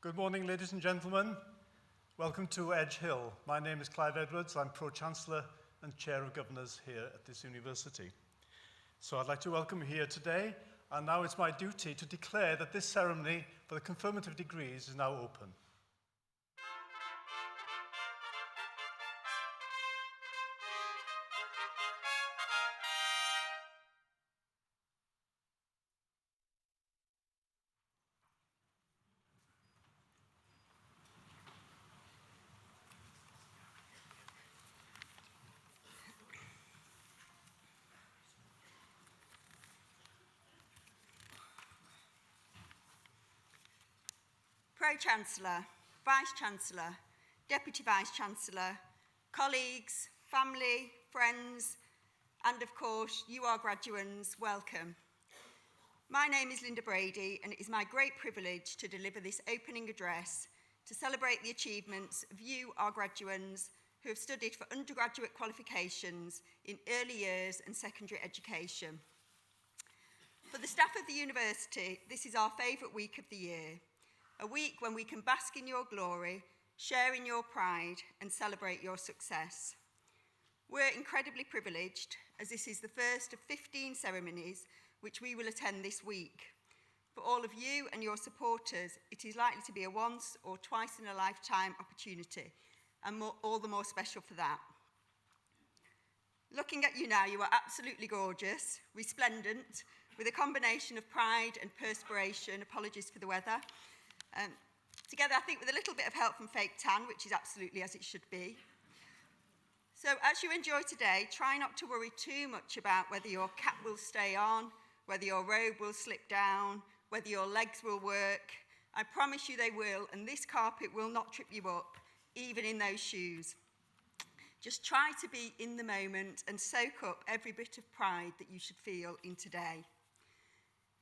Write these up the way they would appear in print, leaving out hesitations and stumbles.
Good morning, ladies and gentlemen. Welcome to Edge Hill. My name is Clive Edwards. I'm Pro-Chancellor and Chair of Governors here at this university. So I'd like to welcome you here today, and now it's my duty to declare that this ceremony for the conferment of degrees is now open. Pro-Chancellor, Vice-Chancellor, Deputy Vice-Chancellor, colleagues, family, friends, and of course, you our graduands, welcome. My name is Linda Brady, and it is my great privilege to deliver this opening address to celebrate the achievements of you, our graduands, who have studied for undergraduate qualifications in early years and secondary education. For the staff of the university, this is our favourite week of the year. A week when we can bask in your glory, share in your pride, and celebrate your success. We're incredibly privileged, as this is the first of 15 ceremonies which we will attend this week. For all of you and your supporters, it is likely to be a once or twice in a lifetime opportunity, and all the more special for that. Looking at you now, you are absolutely gorgeous, resplendent, with a combination of pride and perspiration. Apologies for the weather. Together, I think, with a little bit of help from fake tan, which is absolutely as it should be. So as you enjoy today, try not to worry too much about whether your cap will stay on, whether your robe will slip down, whether your legs will work. I promise you they will, and this carpet will not trip you up, even in those shoes. Just try to be in the moment and soak up every bit of pride that you should feel in today.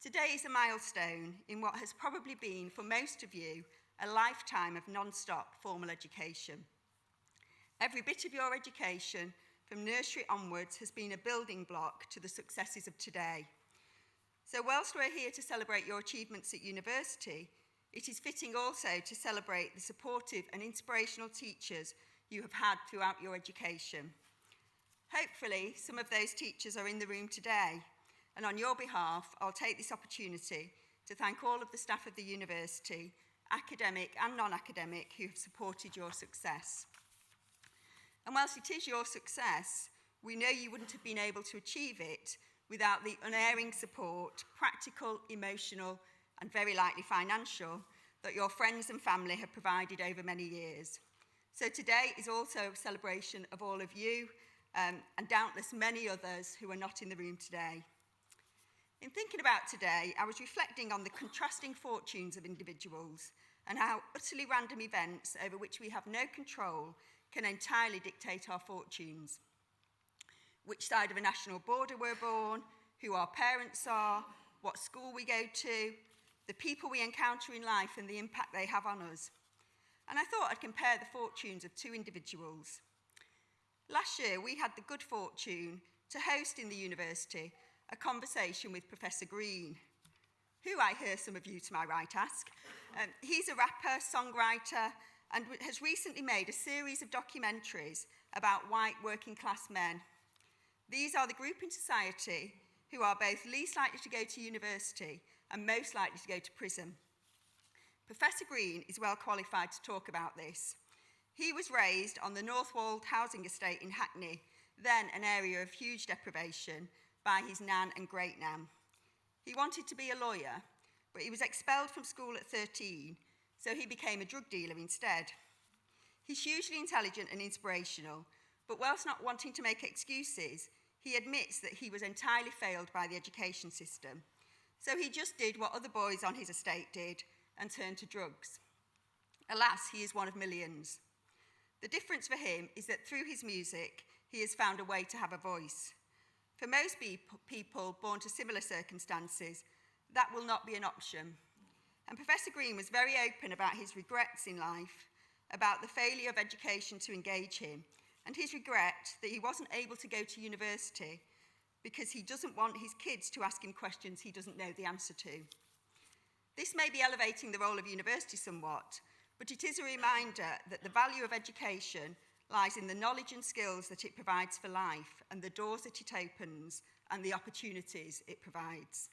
Today is a milestone in what has probably been, for most of you, a lifetime of non-stop formal education. Every bit of your education, from nursery onwards, has been a building block to the successes of today. So whilst we're here to celebrate your achievements at university, it is fitting also to celebrate the supportive and inspirational teachers you have had throughout your education. Hopefully, some of those teachers are in the room today. And on your behalf, I'll take this opportunity to thank all of the staff of the university, academic and non-academic, who have supported your success. And whilst it is your success, we know you wouldn't have been able to achieve it without the unerring support, practical, emotional, and very likely financial, that your friends and family have provided over many years. So today is also a celebration of all of you, and doubtless many others who are not in the room today. In thinking about today, I was reflecting on the contrasting fortunes of individuals and how utterly random events over which we have no control can entirely dictate our fortunes. Which side of a national border we're born, who our parents are, what school we go to, the people we encounter in life and the impact they have on us. And I thought I'd compare the fortunes of two individuals. Last year, we had the good fortune to host in the university a conversation with Professor Green, who I hear some of you to my right ask. He's a rapper, songwriter, and has recently made a series of documentaries about white working class men. These are the group in society who are both least likely to go to university and most likely to go to prison. Professor Green is well qualified to talk about this. He was raised on the North Wold housing estate in Hackney, then an area of huge deprivation, by his nan and great-nan. He wanted to be a lawyer, but he was expelled from school at 13, so he became a drug dealer instead. He's hugely intelligent and inspirational, but whilst not wanting to make excuses, he admits that he was entirely failed by the education system. So he just did what other boys on his estate did and turned to drugs. Alas, he is one of millions. The difference for him is that through his music, he has found a way to have a voice. For most people born to similar circumstances, that will not be an option. And Professor Green was very open about his regrets in life, about the failure of education to engage him, and his regret that he wasn't able to go to university because he doesn't want his kids to ask him questions he doesn't know the answer to. This may be elevating the role of university somewhat, but it is a reminder that the value of education lies in the knowledge and skills that it provides for life and the doors that it opens and the opportunities it provides.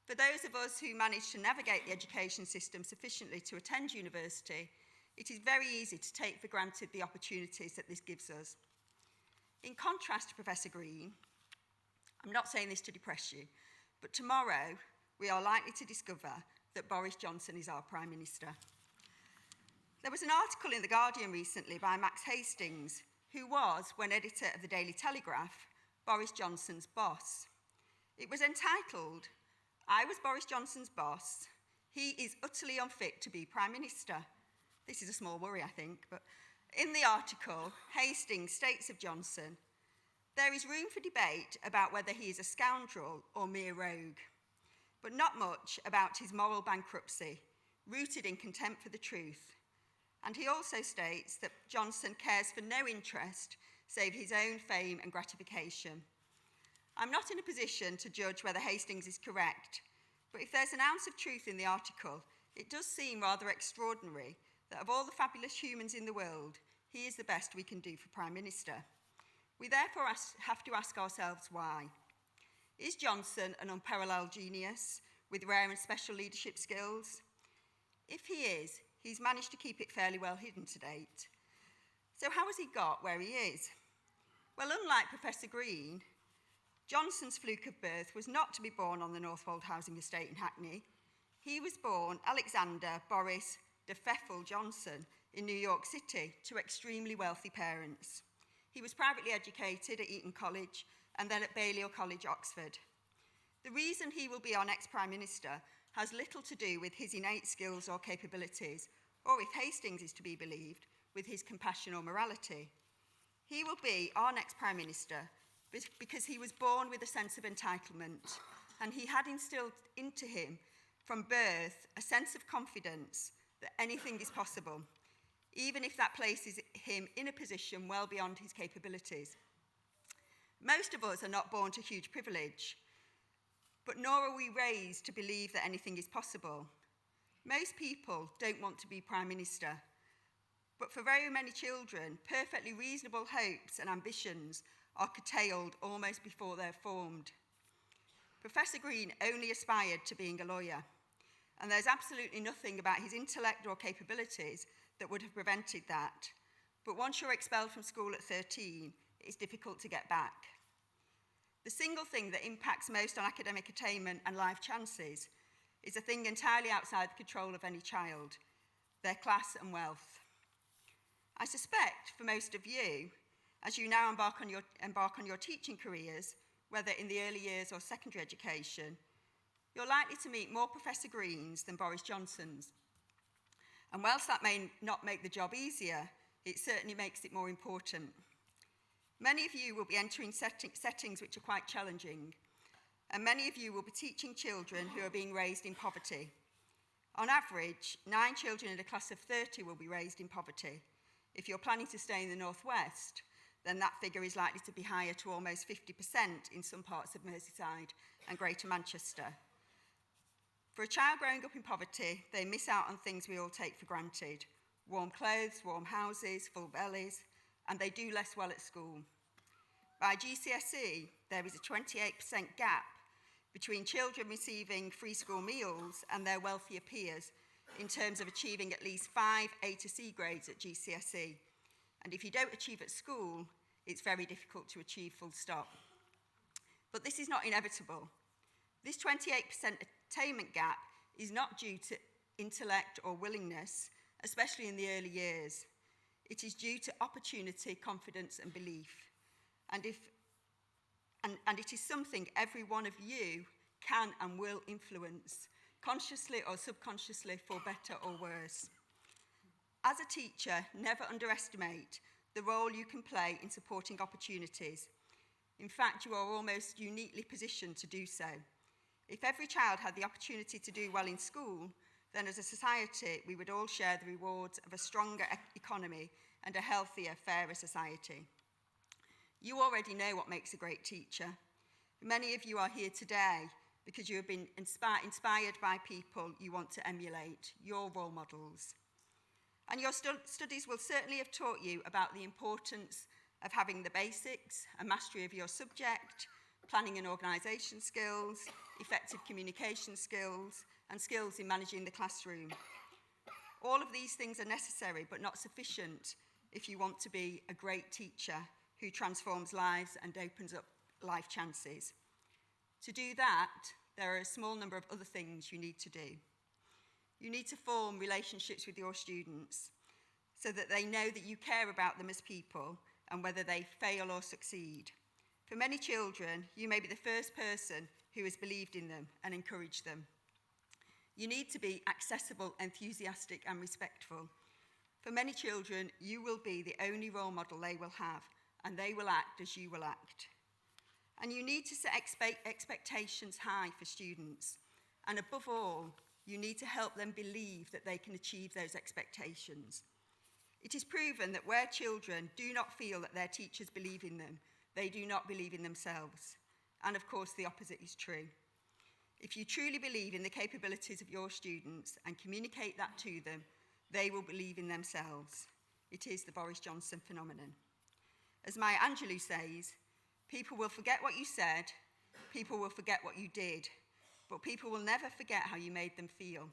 For those of us who manage to navigate the education system sufficiently to attend university, it is very easy to take for granted the opportunities that this gives us. In contrast to Professor Green, I'm not saying this to depress you, but tomorrow we are likely to discover that Boris Johnson is our Prime Minister. There was an article in The Guardian recently by Max Hastings, who was, when editor of the Daily Telegraph, Boris Johnson's boss. It was entitled, "I was Boris Johnson's boss. He is utterly unfit to be Prime Minister." This is a small worry, I think, but in the article, Hastings states of Johnson, "There is room for debate about whether he is a scoundrel or mere rogue, but not much about his moral bankruptcy, rooted in contempt for the truth." And he also states that Johnson cares for no interest save his own fame and gratification. I'm not in a position to judge whether Hastings is correct, but if there's an ounce of truth in the article, it does seem rather extraordinary that of all the fabulous humans in the world, he is the best we can do for Prime Minister. We therefore have to ask ourselves why. Is Johnson an unparalleled genius with rare and special leadership skills? If he is, he's managed to keep it fairly well hidden to date. So how has he got where he is? Well, unlike Professor Green, Johnson's fluke of birth was not to be born on the Northwold housing estate in Hackney. He was born Alexander Boris de Pfeffel Johnson in New York City to extremely wealthy parents. He was privately educated at Eton College and then at Balliol College, Oxford. The reason he will be our next Prime Minister has little to do with his innate skills or capabilities, or if Hastings is to be believed, with his compassion or morality. He will be our next Prime Minister because he was born with a sense of entitlement, and he had instilled into him from birth a sense of confidence that anything is possible, even if that places him in a position well beyond his capabilities. Most of us are not born to huge privilege, but nor are we raised to believe that anything is possible. Most people don't want to be Prime Minister, but for very many children, perfectly reasonable hopes and ambitions are curtailed almost before they're formed. Professor Green only aspired to being a lawyer, and there's absolutely nothing about his intellect or capabilities that would have prevented that. But once you're expelled from school at 13, it's difficult to get back. The single thing that impacts most on academic attainment and life chances is a thing entirely outside the control of any child, their class and wealth. I suspect for most of you, as you now embark on your teaching careers, whether in the early years or secondary education, you're likely to meet more Professor Greens than Boris Johnsons. And whilst that may not make the job easier, it certainly makes it more important. Many of you will be entering settings which are quite challenging, and many of you will be teaching children who are being raised in poverty. On average, 9 children in a class of 30 will be raised in poverty. If you're planning to stay in the Northwest, then that figure is likely to be higher to almost 50% in some parts of Merseyside and Greater Manchester. For a child growing up in poverty, they miss out on things we all take for granted: warm clothes, warm houses, full bellies, and they do less well at school. By GCSE, there is a 28% gap between children receiving free school meals and their wealthier peers in terms of achieving at least 5 A to C grades at GCSE. And if you don't achieve at school, it's very difficult to achieve full stop. But this is not inevitable. This 28% attainment gap is not due to intellect or willingness, especially in the early years. It is due to opportunity, confidence, and belief. And it is something every one of you can and will influence, consciously or subconsciously, for better or worse. As a teacher, never underestimate the role you can play in supporting opportunities. In fact, you are almost uniquely positioned to do so. If every child had the opportunity to do well in school, then as a society, we would all share the rewards of a stronger economy and a healthier, fairer society. You already know what makes a great teacher. Many of you are here today because you have been inspired by people you want to emulate, your role models. And your studies will certainly have taught you about the importance of having the basics, a mastery of your subject, planning and organisation skills, effective communication skills, and skills in managing the classroom. All of these things are necessary but not sufficient if you want to be a great teacher who transforms lives and opens up life chances. To do that, there are a small number of other things you need to do. You need to form relationships with your students so that they know that you care about them as people and whether they fail or succeed. For many children, you may be the first person who has believed in them and encouraged them. You need to be accessible, enthusiastic, and respectful. For many children, you will be the only role model they will have, and they will act as you will act. And you need to set expectations high for students. And above all, you need to help them believe that they can achieve those expectations. It is proven that where children do not feel that their teachers believe in them, they do not believe in themselves. And of course, the opposite is true. If you truly believe in the capabilities of your students and communicate that to them, they will believe in themselves. It is the Boris Johnson phenomenon. As Maya Angelou says, people will forget what you said, people will forget what you did, but people will never forget how you made them feel.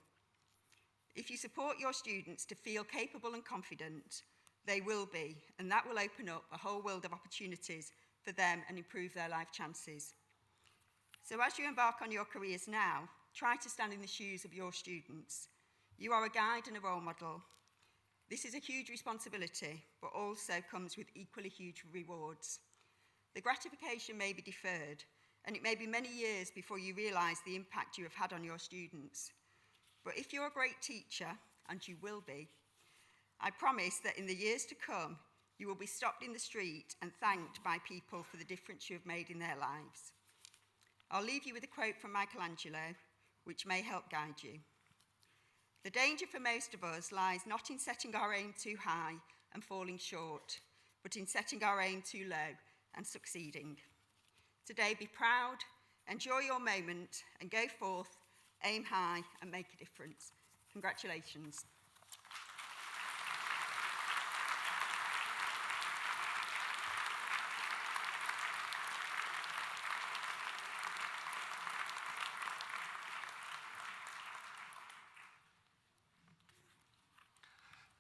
If you support your students to feel capable and confident, they will be, and that will open up a whole world of opportunities for them and improve their life chances. So as you embark on your careers now, try to stand in the shoes of your students. You are a guide and a role model. This is a huge responsibility, but also comes with equally huge rewards. The gratification may be deferred, and it may be many years before you realise the impact you have had on your students. But if you're a great teacher, and you will be, I promise that in the years to come, you will be stopped in the street and thanked by people for the difference you have made in their lives. I'll leave you with a quote from Michelangelo, which may help guide you. The danger for most of us lies not in setting our aim too high and falling short, but in setting our aim too low and succeeding. Today, be proud, enjoy your moment, and go forth, aim high, and make a difference. Congratulations.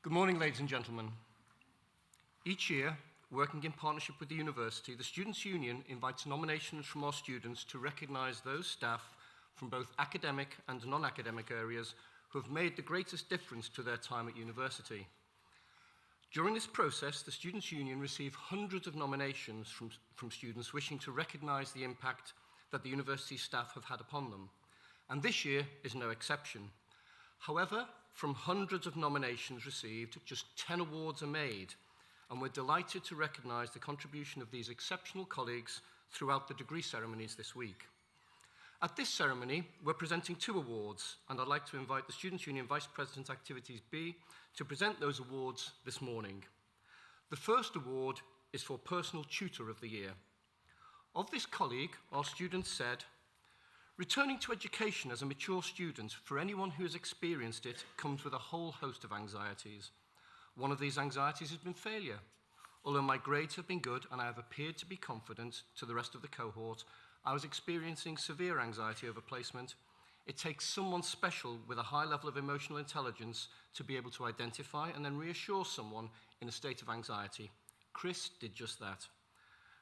Good morning, ladies and gentlemen. Each year, working in partnership with the university, the Students' Union invites nominations from our students to recognise those staff from both academic and non-academic areas who have made the greatest difference to their time at university. During this process, the Students' Union receive hundreds of nominations from students wishing to recognise the impact that the university staff have had upon them. And this year is no exception. However, from hundreds of nominations received, just 10 awards are made, and we're delighted to recognise the contribution of these exceptional colleagues throughout the degree ceremonies this week. At this ceremony, we're presenting 2 awards, and I'd like to invite the Students' Union Vice President Activities B to present those awards this morning. The first award is for Personal Tutor of the Year. Of this colleague, our students said, "Returning to education as a mature student, for anyone who has experienced it, comes with a whole host of anxieties. One of these anxieties has been failure. Although my grades have been good and I have appeared to be confident to the rest of the cohort, I was experiencing severe anxiety over placement. It takes someone special with a high level of emotional intelligence to be able to identify and then reassure someone in a state of anxiety. Chris did just that.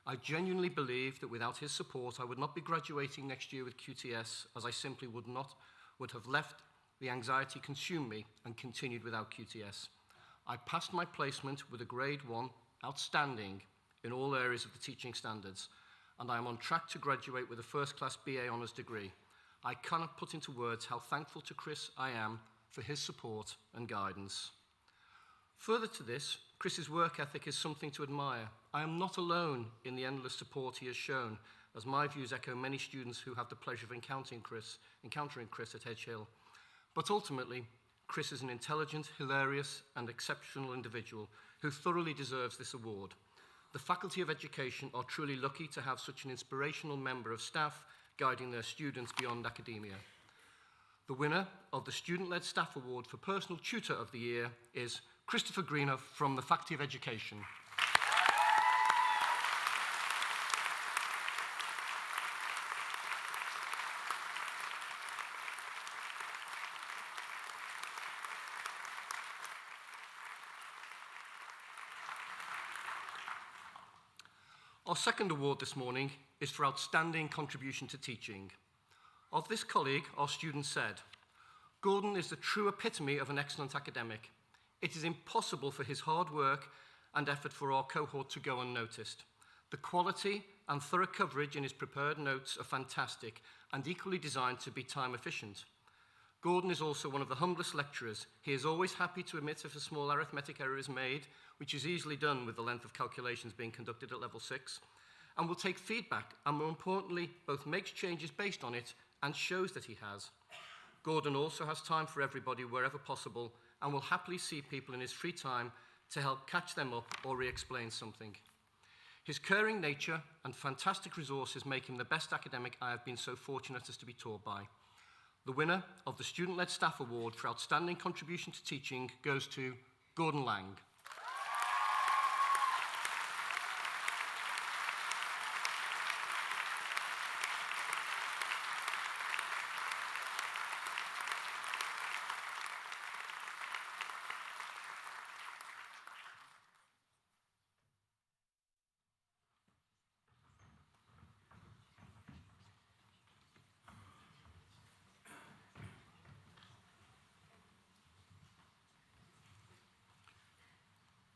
I genuinely believe that without his support, I would not be graduating next year with QTS, as I simply would have left the anxiety consume me and continued without QTS. I passed my placement with a grade 1, outstanding in all areas of the teaching standards, and I am on track to graduate with a first-class BA honours degree. I cannot put into words how thankful to Chris I am for his support and guidance." Further to this, Chris's work ethic is something to admire. I am not alone in the endless support he has shown, as my views echo many students who have the pleasure of encountering Chris at Edge Hill. But ultimately, Chris is an intelligent, hilarious, and exceptional individual who thoroughly deserves this award. The Faculty of Education are truly lucky to have such an inspirational member of staff guiding their students beyond academia. The winner of the Student-Led Staff Award for Personal Tutor of the Year is Christopher Greener from the Faculty of Education. Our second award this morning is for outstanding contribution to teaching. Of this colleague, our student said, "Gordon is the true epitome of an excellent academic. It is impossible for his hard work and effort for our cohort to go unnoticed. The quality and thorough coverage in his prepared notes are fantastic and equally designed to be time efficient. Gordon is also one of the humblest lecturers. He is always happy to admit if a small arithmetic error is made, which is easily done with the length of calculations being conducted at level 6, and will take feedback and, more importantly, both makes changes based on it and shows that he has. Gordon also has time for everybody wherever possible and will happily see people in his free time to help catch them up or re-explain something. His caring nature and fantastic resources make him the best academic I have been so fortunate as to be taught by." The winner of the Student-Led Staff Award for Outstanding Contribution to Teaching goes to Gordon Lang.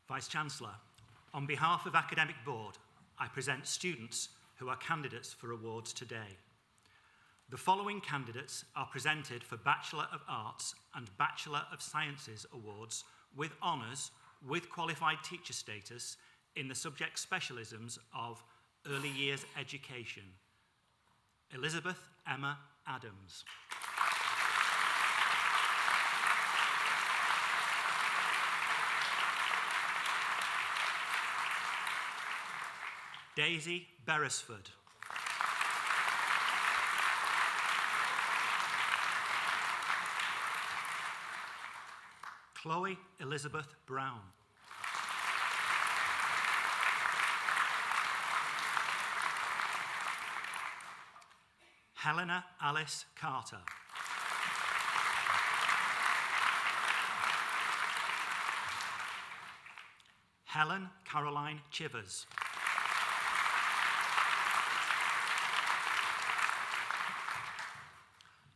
Vice-Chancellor, on behalf of Academic Board, I present students who are candidates for awards today. The following candidates are presented for Bachelor of Arts and Bachelor of Sciences awards with honours with qualified teacher status in the subject specialisms of Early Years Education. Elizabeth Emma Adams. Daisy Beresford. Chloe Elizabeth Brown. Helena Alice Carter. Helen Caroline Chivers.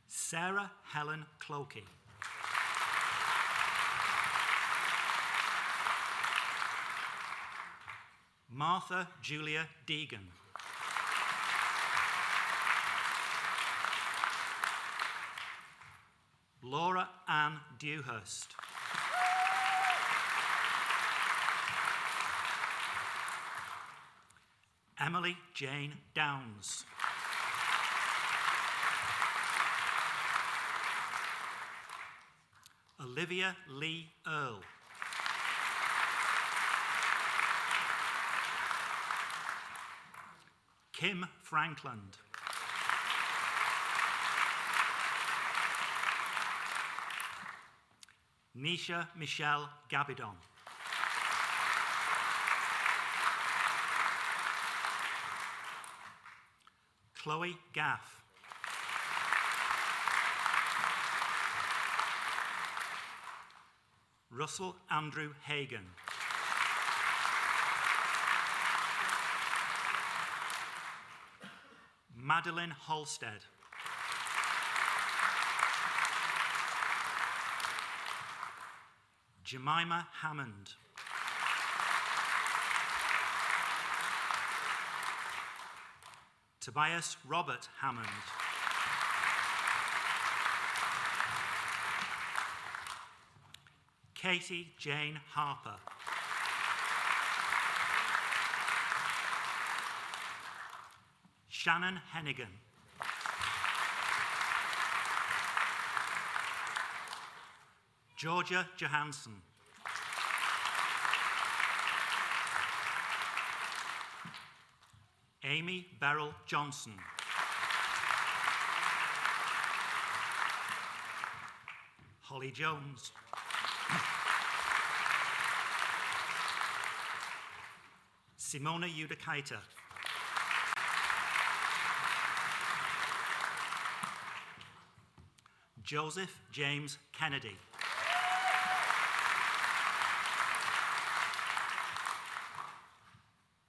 Sarah Helen Clokey. Martha Julia Deegan. Laura Ann Dewhurst. Emily Jane Downs. Olivia Lee Earle. Kim Frankland. Nisha Michelle Gabidon. Chloe Gaff. Russell Andrew Hagan. Madeline Halstead. Jemima Hammond. Tobias Robert Hammond. Katie Jane Harper. Shannon Hennigan. Georgia Johansson. Amy Beryl Johnson. Holly Jones. Simona Yudicaita. Joseph James Kennedy.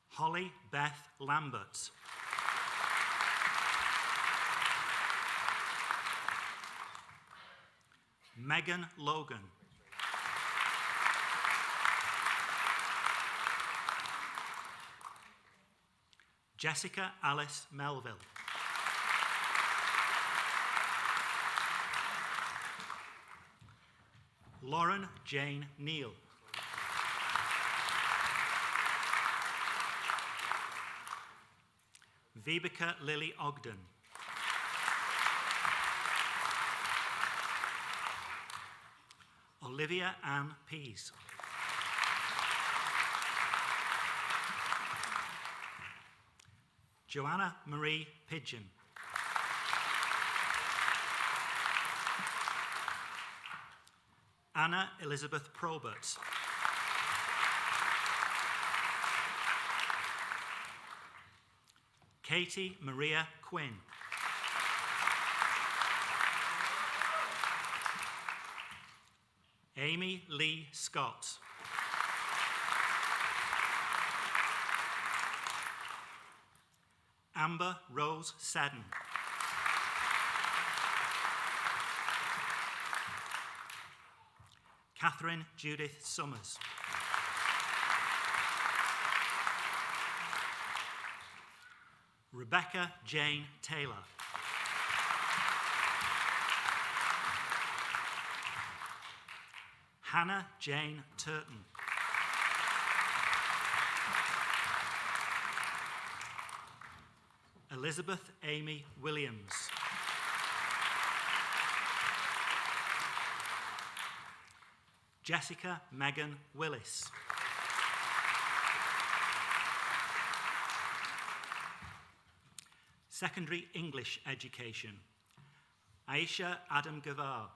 Holly Beth Lambert. Megan Logan. Jessica Alice Melville. Lauren Jane Neal. Vibeke Lily Ogden. Olivia Ann Pease. Joanna Marie Pigeon. Anna Elizabeth Probert. Katie Maria Quinn. Amy Lee Scott. Amber Rose Seddon. Catherine Judith Summers. Rebecca Jane Taylor. Hannah Jane Turton. Elizabeth Amy Williams. Jessica Megan Willis. Secondary English education. Aisha Adam Gavar.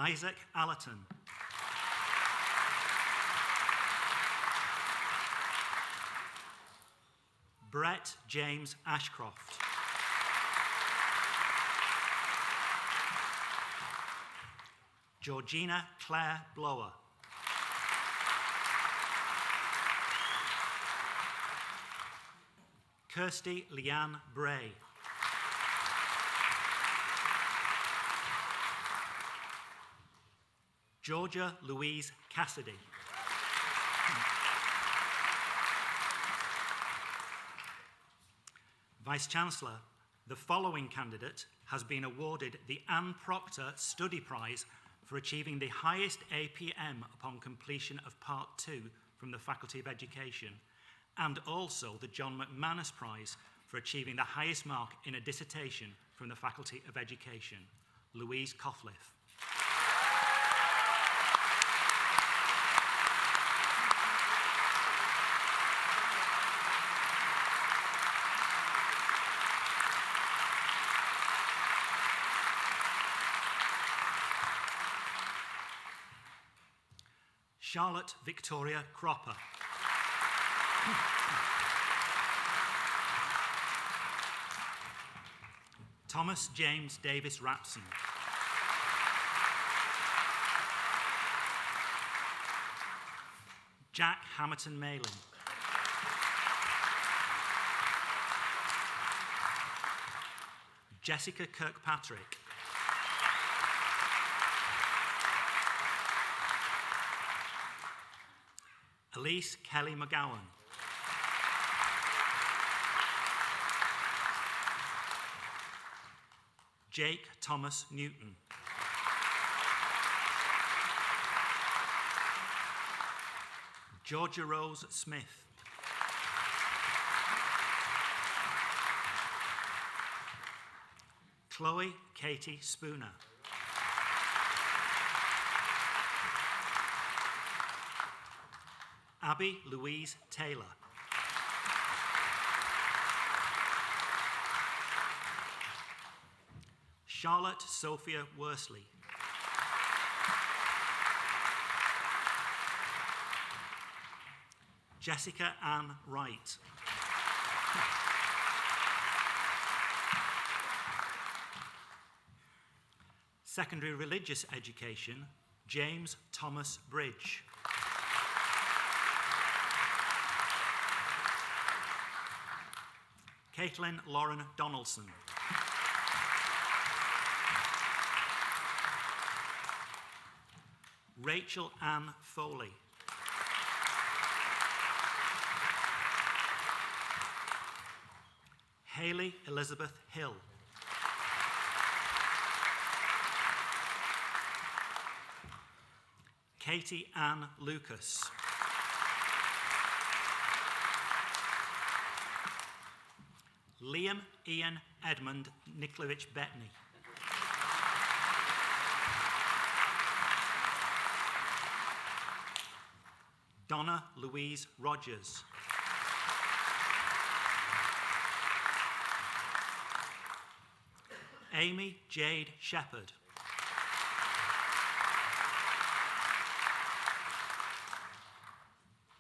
Isaac Allerton. Brett James Ashcroft. Georgina Claire Blower. Kirsty Leanne Bray. Georgia Louise Cassidy. Vice-Chancellor, the following candidate has been awarded the Anne Proctor Study Prize for achieving the highest APM upon completion of Part 2 from the Faculty of Education, and also the John McManus Prize for achieving the highest mark in a dissertation from the Faculty of Education, Louise Coughliffe. Charlotte Victoria Cropper. Thomas James Davis Rapson. Jack Hamilton Malin. Jessica Kirkpatrick. Elise Kelly McGowan. Jake Thomas Newton. Georgia Rose Smith. Chloe Katie Spooner. Abby Louise Taylor. Charlotte Sophia Worsley. Jessica Ann Wright. Secondary Religious Education, James Thomas Bridge. Caitlin Lauren Donaldson. Rachel Ann Foley. Hayley Elizabeth Hill. Katie Ann Lucas. Liam Ian Edmund Niklovich Bettany. Donna Louise Rogers. Amy Jade Shepherd.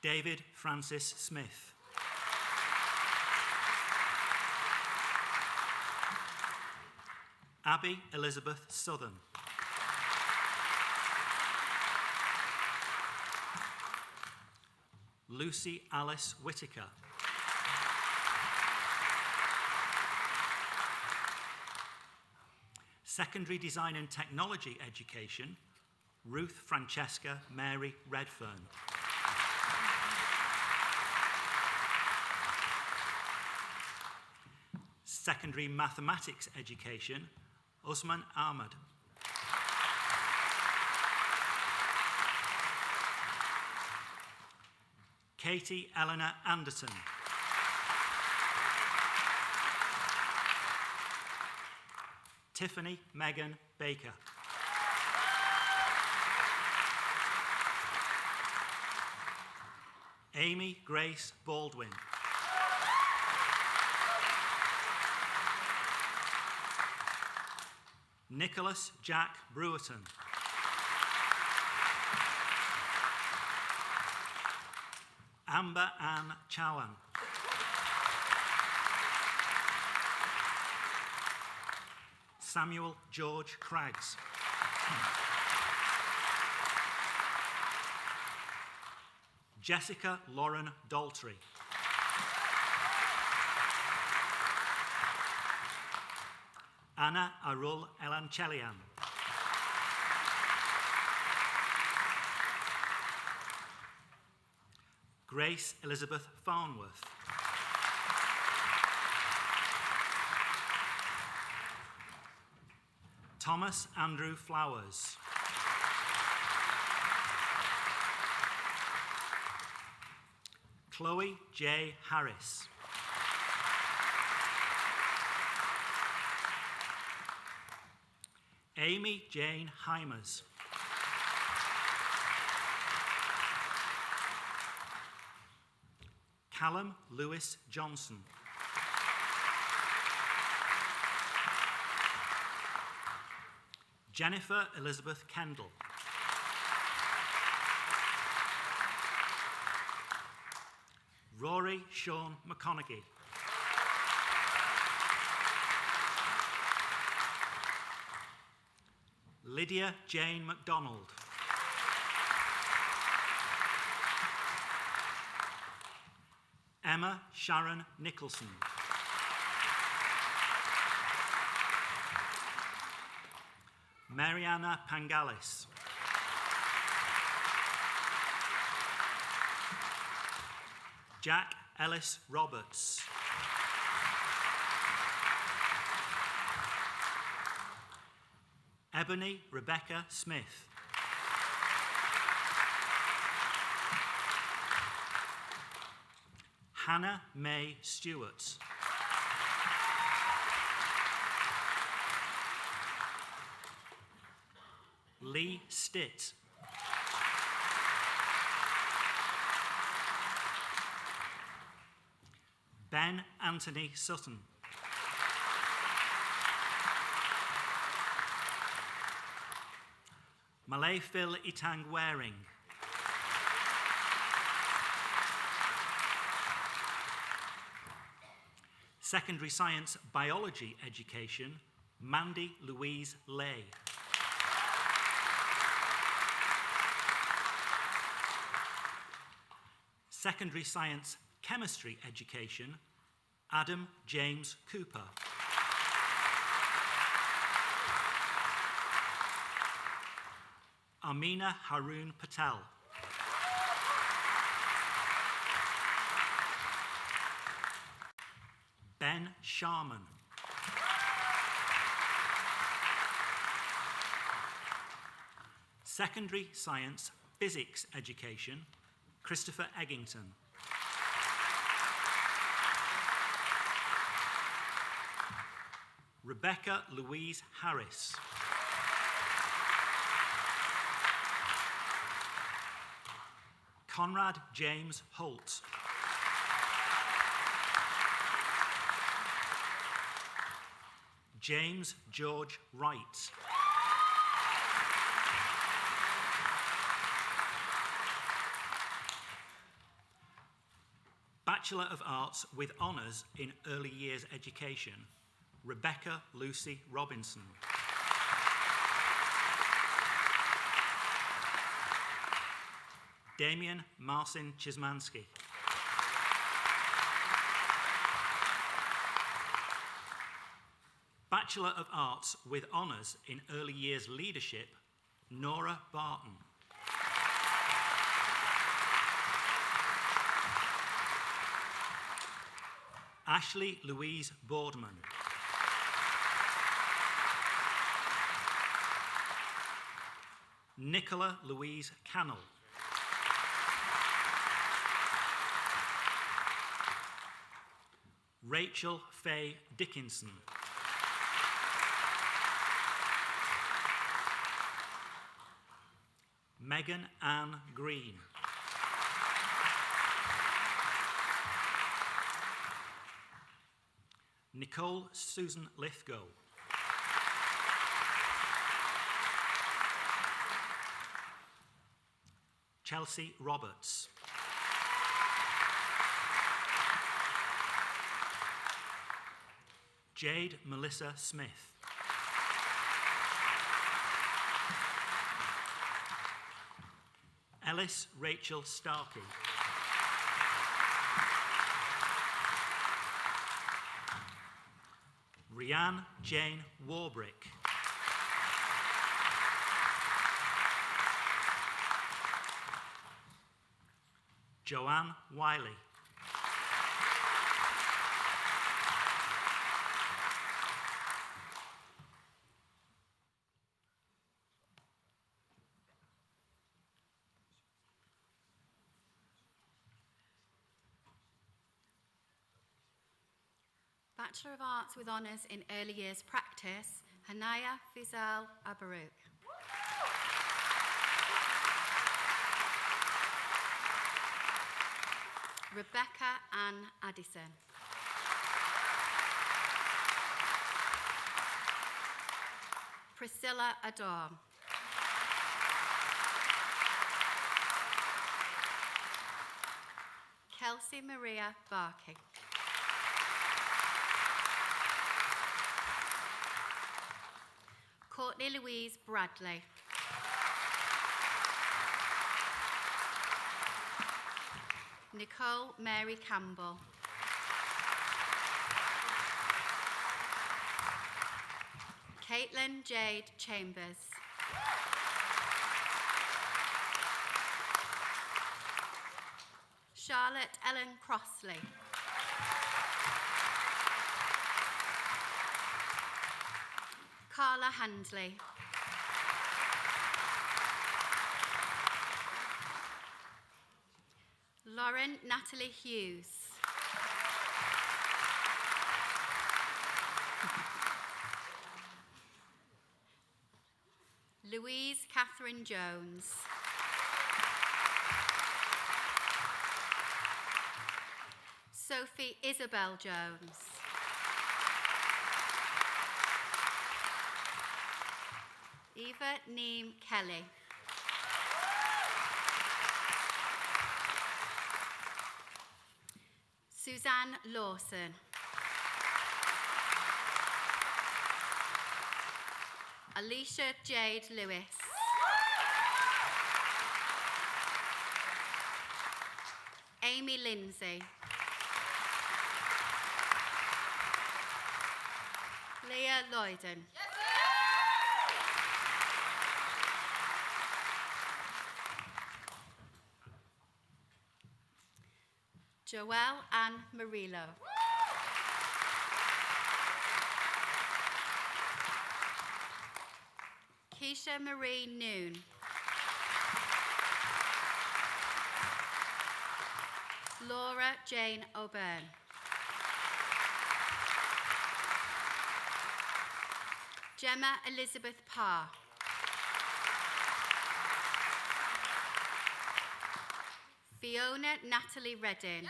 David Francis Smith. Abby Elizabeth Southern. Lucy Alice Whitaker. Secondary Design and Technology Education, Ruth Francesca Mary Redfern. Secondary Mathematics Education, Usman Ahmad. Katie Eleanor Anderson. Tiffany Megan Baker. Amy Grace Baldwin. Nicholas Jack Brewerton. Amber Ann Chowan. Samuel George Craggs. Jessica Lauren Daltrey. Anna Arul Elanchelian. Grace Elizabeth Farnworth. Thomas Andrew Flowers. Chloe J. Harris. Amy Jane Heimers. Callum Lewis Johnson. Jennifer Elizabeth Kendall. Rory Sean McConaughey. Lydia Jane MacDonald. Emma Sharon Nicholson. Mariana Pangalis. Jack Ellis Roberts. Ebony Rebecca Smith. Hannah May Stewart. Lee Stitt. Ben Anthony Sutton. Malay Phil Itang Waring. Secondary Science Biology Education, Mandy Louise Lay. Secondary Science Chemistry Education, Adam James Cooper. Amina Haroon Patel. Ben Sharman. Secondary Science Physics Education, Christopher Eggington. Rebecca Louise Harris. Conrad James Holt. James George Wright. Bachelor of Arts with Honours in Early Years Education, Rebecca Lucy Robinson. Damien Marcin Chismansky. Bachelor of Arts with Honours in Early Years Leadership, Nora Barton. Ashley Louise Boardman. Nicola Louise Cannell. Rachel Faye Dickinson. Megan Ann Green. Nicole Susan Lithgow. Chelsea Roberts. Jade Melissa Smith. Ellis Rachel Starkey. Rianne Jane Warbrick. Joanne Wiley. Bachelor of Arts with Honours in Early Years Practice, Hanaya Fizal Abarouk. Rebecca Ann Addison. Priscilla Adorn. Kelsey Maria Barking. Courtney Louise Bradley. Nicole Mary Campbell. Caitlin Jade Chambers. Charlotte Ellen Crossley. Carla Handley. Lauren Natalie Hughes. Louise Catherine Jones. Sophie Isabel Jones. Eva Neem Kelly. Suzanne Lawson. Alicia Jade Lewis. Amy Lindsay. Leah Lloyden. Joelle Ann Murillo. Keisha Marie Noon. Laura Jane O'Byrne. Gemma Elizabeth Parr. Fiona Natalie Reddin.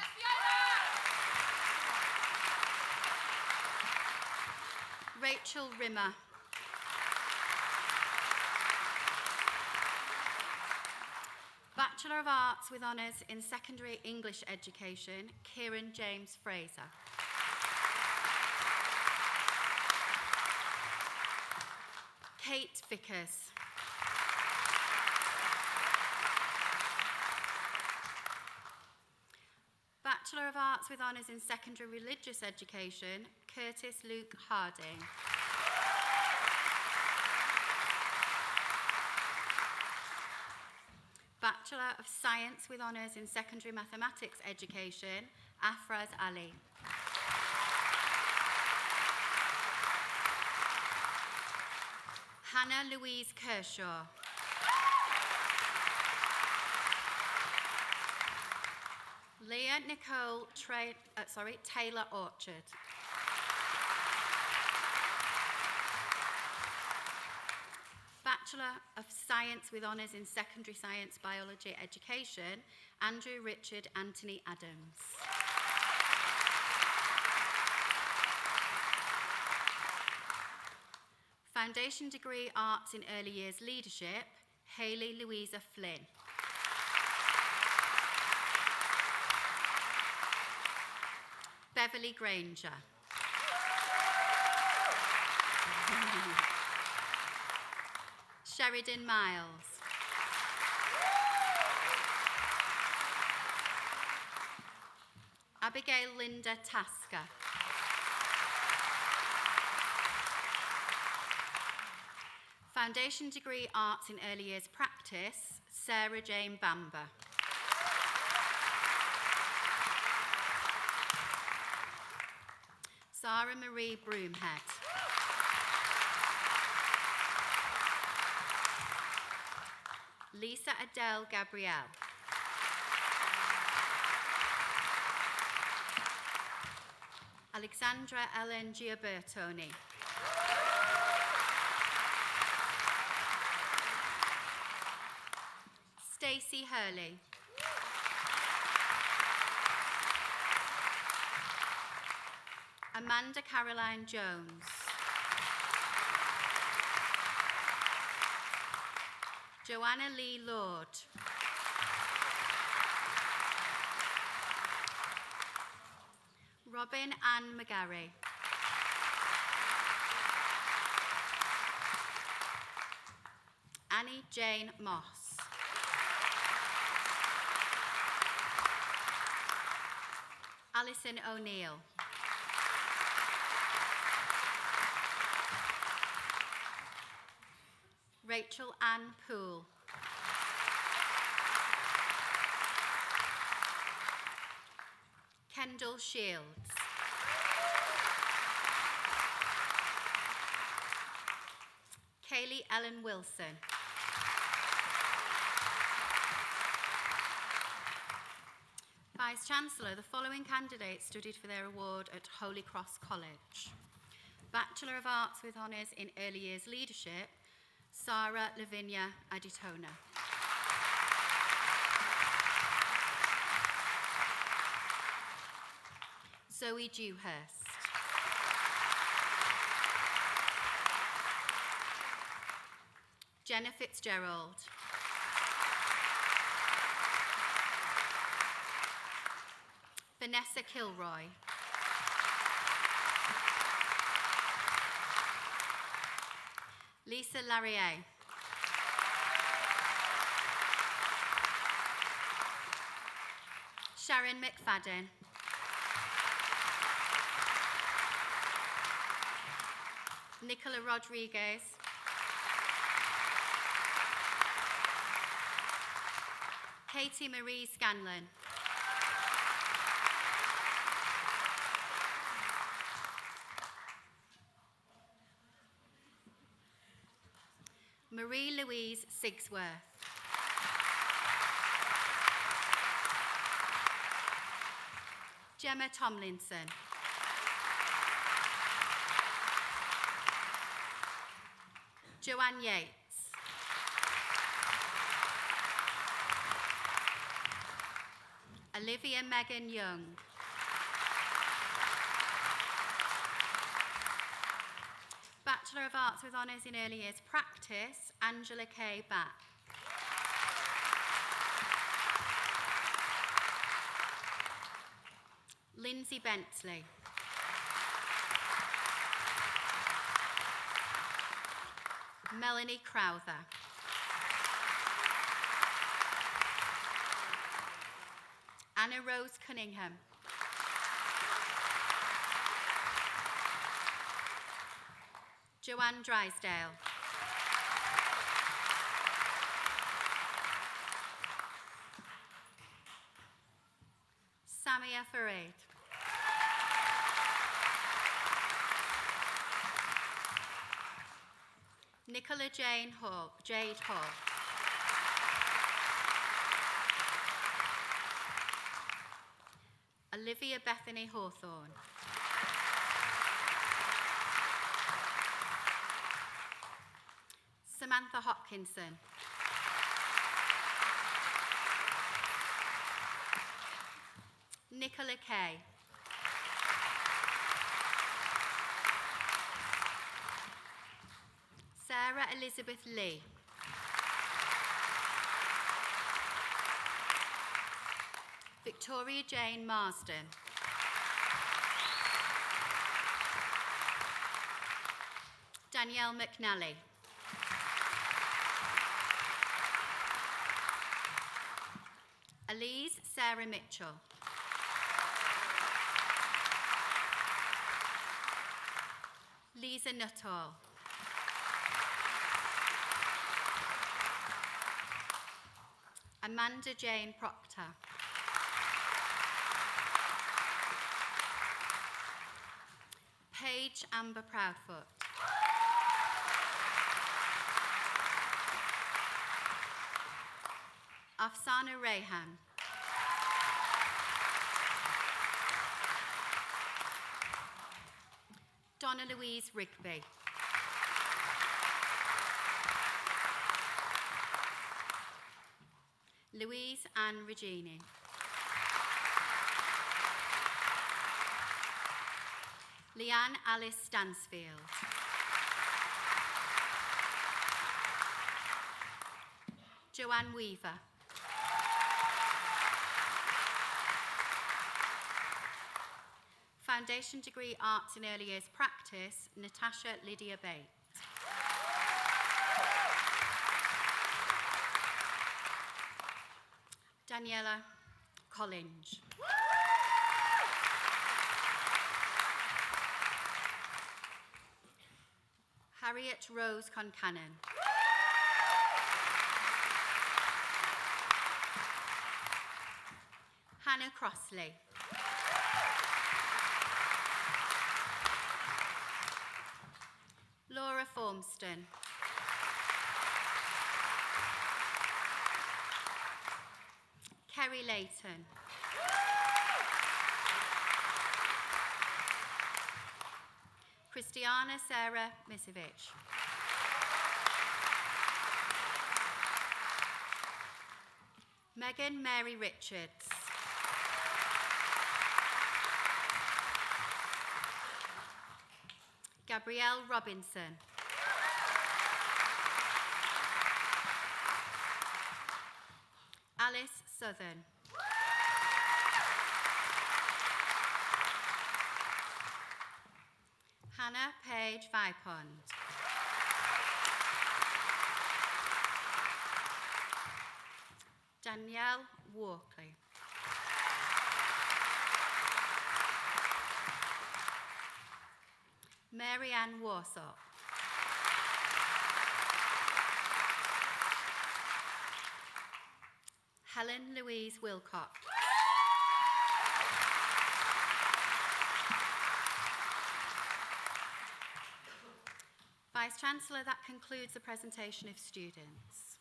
Rachel Rimmer. Bachelor of Arts with Honours in Secondary English Education, Kieran James Fraser. Kate Vickers. Bachelor of Arts with Honours in Secondary Religious Education, Curtis Luke Harding. Bachelor of Science with Honours in Secondary Mathematics Education, Afraz Ali. Hannah Louise Kershaw. Leah Nicole Taylor Orchard. Bachelor of Science with Honours in Secondary Science Biology Education, Andrew Richard Anthony Adams. Foundation Degree Arts in Early Years Leadership, Hayley Louisa Flynn. Beverly Granger. Sheridan Miles. Abigail Linda Tasker. Foundation Degree Arts in Early Years Practice, Sarah Jane Bamber. Sarah Marie Broomhead. Lisa Adele Gabrielle. Alexandra Ellen Giabertoni. Stacey Hurley. Amanda Caroline Jones. Joanna Lee Lord. Robin Ann McGarry. Annie Jane Moss. Alison O'Neill. Rachel Ann Poole. Kendall Shields. Kaylee Ellen Wilson. Vice-Chancellor, the following candidates studied for their award at Holy Cross College. Bachelor of Arts with Honours in Early Years Leadership, Sarah Lavinia Aditona. Zoe Dewhurst. Jenna Fitzgerald. Vanessa Kilroy. Lisa Larrier. Sharon McFadden. Nicola Rodriguez. Katie Marie Scanlon. Marie Louise Sigsworth. Gemma Tomlinson. Joanne Yates. Olivia Megan Young. Bachelor of Arts with Honours in Early Years Practice, Angela K. Back. Lindsay Bentley. Melanie Crowther. Anna Rose Cunningham. Joanne Drysdale. Samia Farid. Nicola Jade Hall. Olivia Bethany Hawthorne. Samantha Hopkinson. Nicola Kay. Sarah Elizabeth Lee. Victoria Jane Marsden. Danielle McNally. Elise Sarah Mitchell. Lisa Nuttall. Amanda Jane Proctor. Paige Amber Proudfoot. Afsana Rayhan. Donna Louise Rigby. Louise Ann Regini. Leanne Alice Stansfield. Joanne Weaver. Foundation Degree Arts in Early Years Practice, Natasha Lydia Bates. Daniela Collinge. Harriet Rose Concannon. Hannah Crossley. Laura Formston. Kerry Layton. Christiana Sarah Misevich. Megan Mary Richards. Gabrielle Robinson. Alice Southern. Hannah Page Vipond. Danielle Walkley. Mary Ann Warsop. Helen Louise Wilcott. Vice-Chancellor, that concludes the presentation of students.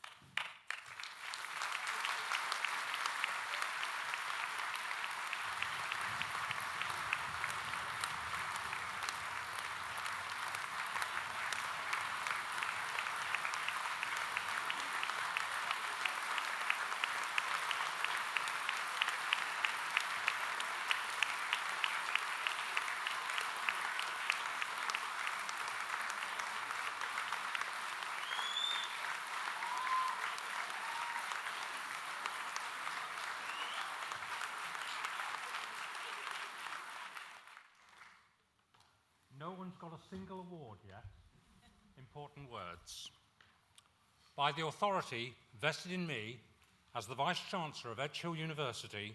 No one's got a single award yet. Important words. By the authority vested in me as the Vice-Chancellor of Edge Hill University,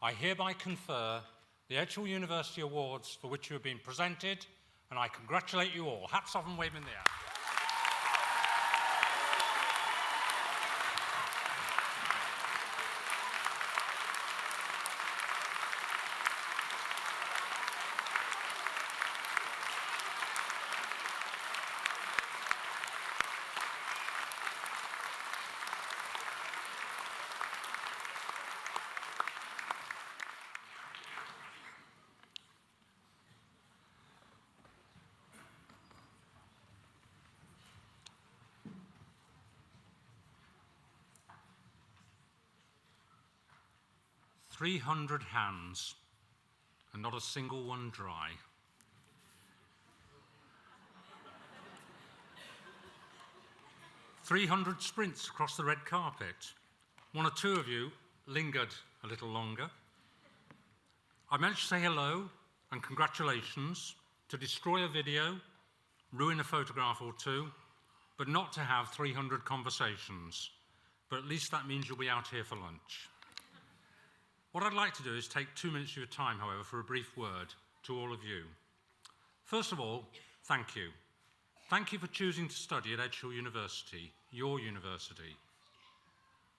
I hereby confer the Edge Hill University Awards for which you have been presented, and I congratulate you all. Hats off and wave in the air. "300 hands, and not a single one dry." "300 sprints across the red carpet. One or two of you lingered a little longer. I managed to say hello and congratulations, to destroy a video, ruin a photograph or two, but not to have 300 conversations. But at least that means you'll be out here for lunch. What I'd like to do is take 2 minutes of your time, however, for a brief word to all of you. First of all, thank you. Thank you for choosing to study at Edge Hill University, your university.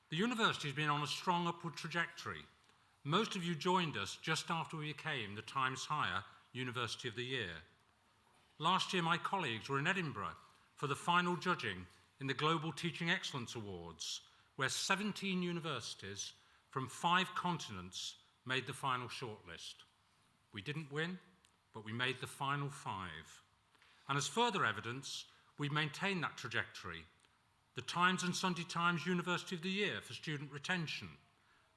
The university has been on a strong upward trajectory. Most of you joined us just after we became the Times Higher University of the Year. Last year, my colleagues were in Edinburgh for the final judging in the Global Teaching Excellence Awards, where 17 universities from 5 continents made the final shortlist. We didn't win, but we made the final 5. And as further evidence, we've maintained that trajectory. The Times and Sunday Times University of the Year for student retention.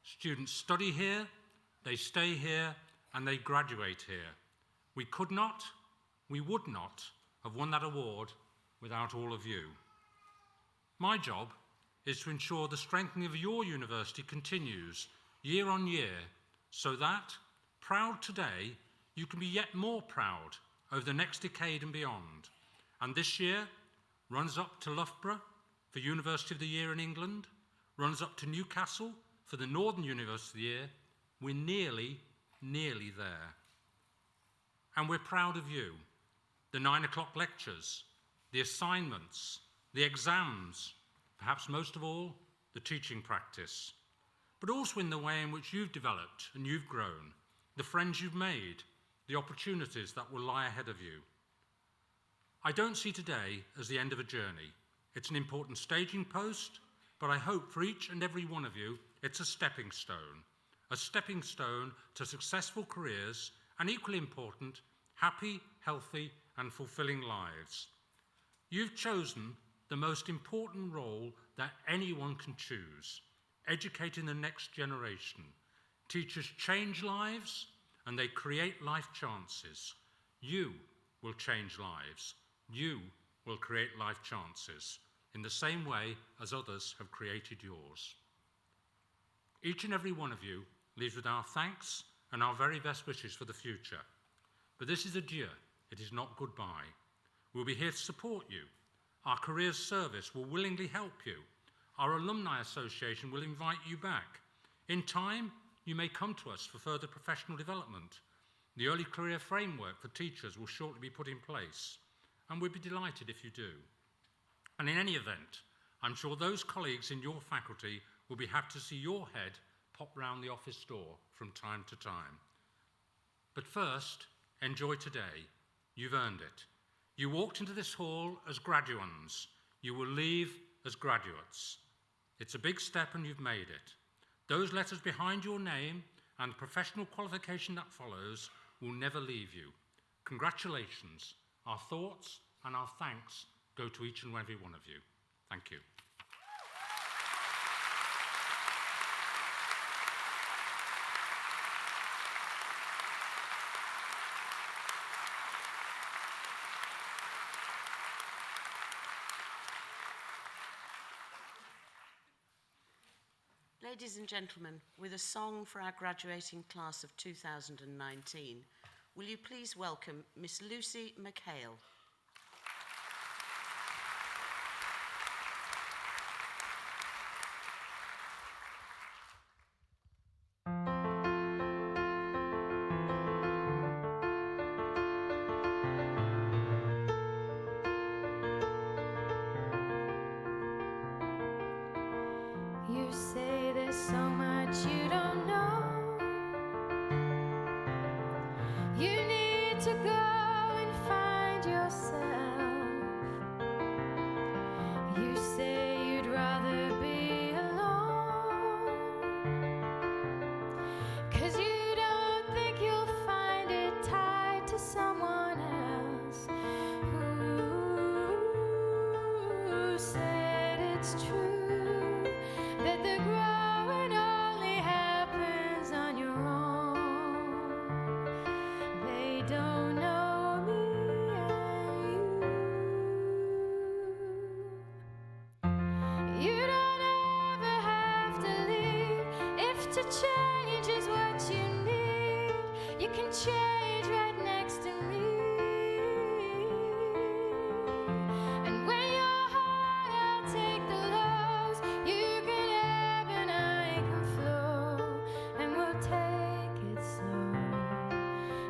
Students study here, they stay here, and they graduate here. We could not, we would not have won that award without all of you. My job is to ensure the strengthening of your university continues year on year, so that, proud today, you can be yet more proud over the next decade and beyond. And this year, runs up to Loughborough for University of the Year in England, runs up to Newcastle for the Northern University of the Year. We're nearly there. And we're proud of you. The 9 o'clock lectures, the assignments, the exams, perhaps most of all, the teaching practice, but also in the way in which you've developed and you've grown, the friends you've made, the opportunities that will lie ahead of you. I don't see today as the end of a journey. It's an important staging post, but I hope for each and every one of you, it's a stepping stone to successful careers and, equally important, happy, healthy, and fulfilling lives. You've chosen the most important role that anyone can choose, educating the next generation. Teachers change lives and they create life chances. You will change lives. You will create life chances in the same way as others have created yours. Each and every one of you leaves with our thanks and our very best wishes for the future. But this is adieu. It is not goodbye. We'll be here to support you. Our careers service will willingly help you. Our alumni association will invite you back. In time, you may come to us for further professional development. The early career framework for teachers will shortly be put in place, and we'd be delighted if you do. And in any event, I'm sure those colleagues in your faculty will be happy to see your head pop round the office door from time to time. But first, enjoy today. You've earned it. You walked into this hall as graduands. You will leave as graduates. It's a big step and you've made it. Those letters behind your name and the professional qualification that follows will never leave you. Congratulations. Our thoughts and our thanks go to each and every one of you. Thank you. Ladies and gentlemen, with a song for our graduating class of 2019, will you please welcome Miss Lucy McHale. You say there's so much you don't know. You need to go and find yourself. You say you'd rather be alone, 'cause you don't think you'll find it tied to someone else. Who said it's true that the growing only happens on your own? They don't know me and you. You don't ever have to leave if to change is what you need. You can change right next to me. And when you're high, I'll take the lows. You can ebb and I can flow, and we'll take it slow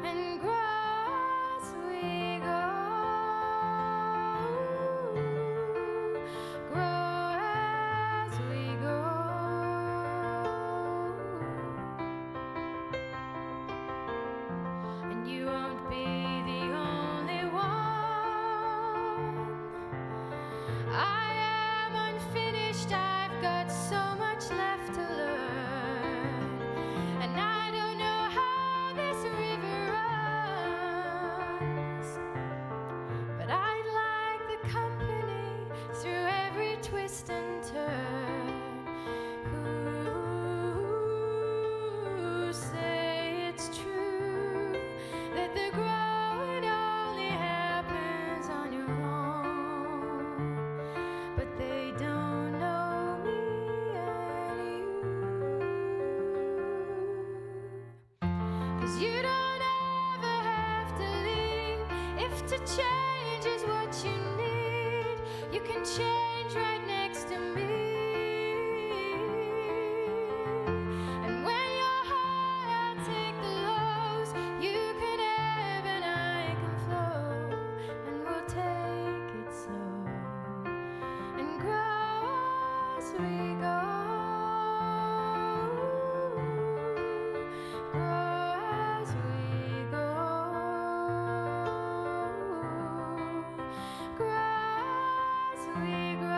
and grow as we go. Grow as we go. And you won't be the only one. I am unfinished, I've got so much left to learn. And I don't know how this river runs, but I'd like the company through every twist and turn. Who say it's true that the growing only happens on your own? But they don't know me and you. 'Cause you don't ever have to leave if to change is what you need. You can change right next to me. And when you're high, I'll take the lows. You can ebb and I can flow, and we'll take it slow and grow as we go. Grow as we go. Grow as we grow.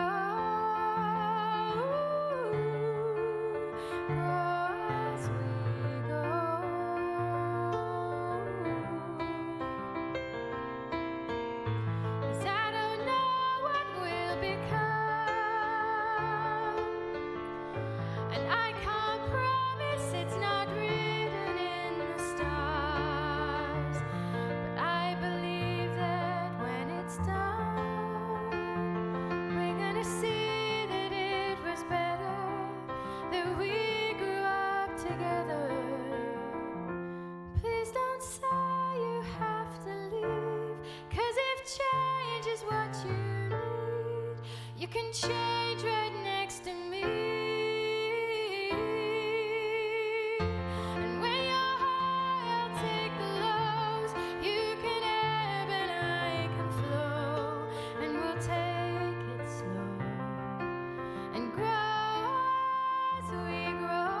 You can change right next to me. And when you're high, I'll take the lows. You can ebb and I can flow. And we'll take it slow and grow as we grow.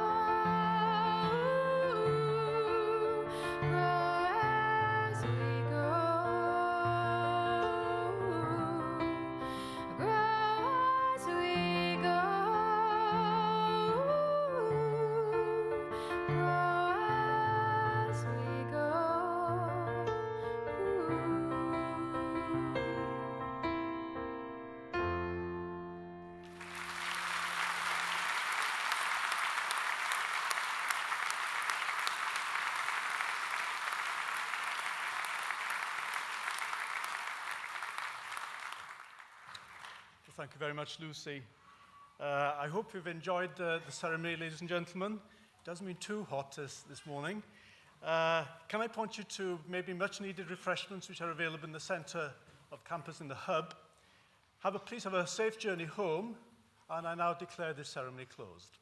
Grow as we grow. Grow as we go. Grow as we go. Well, thank you very much, Lucy. I hope you've enjoyed the ceremony, ladies and gentlemen. It doesn't mean too hot this morning. Can I point you to maybe much needed refreshments which are available in the centre of campus in the hub? Please have a safe journey home, and I now declare this ceremony closed.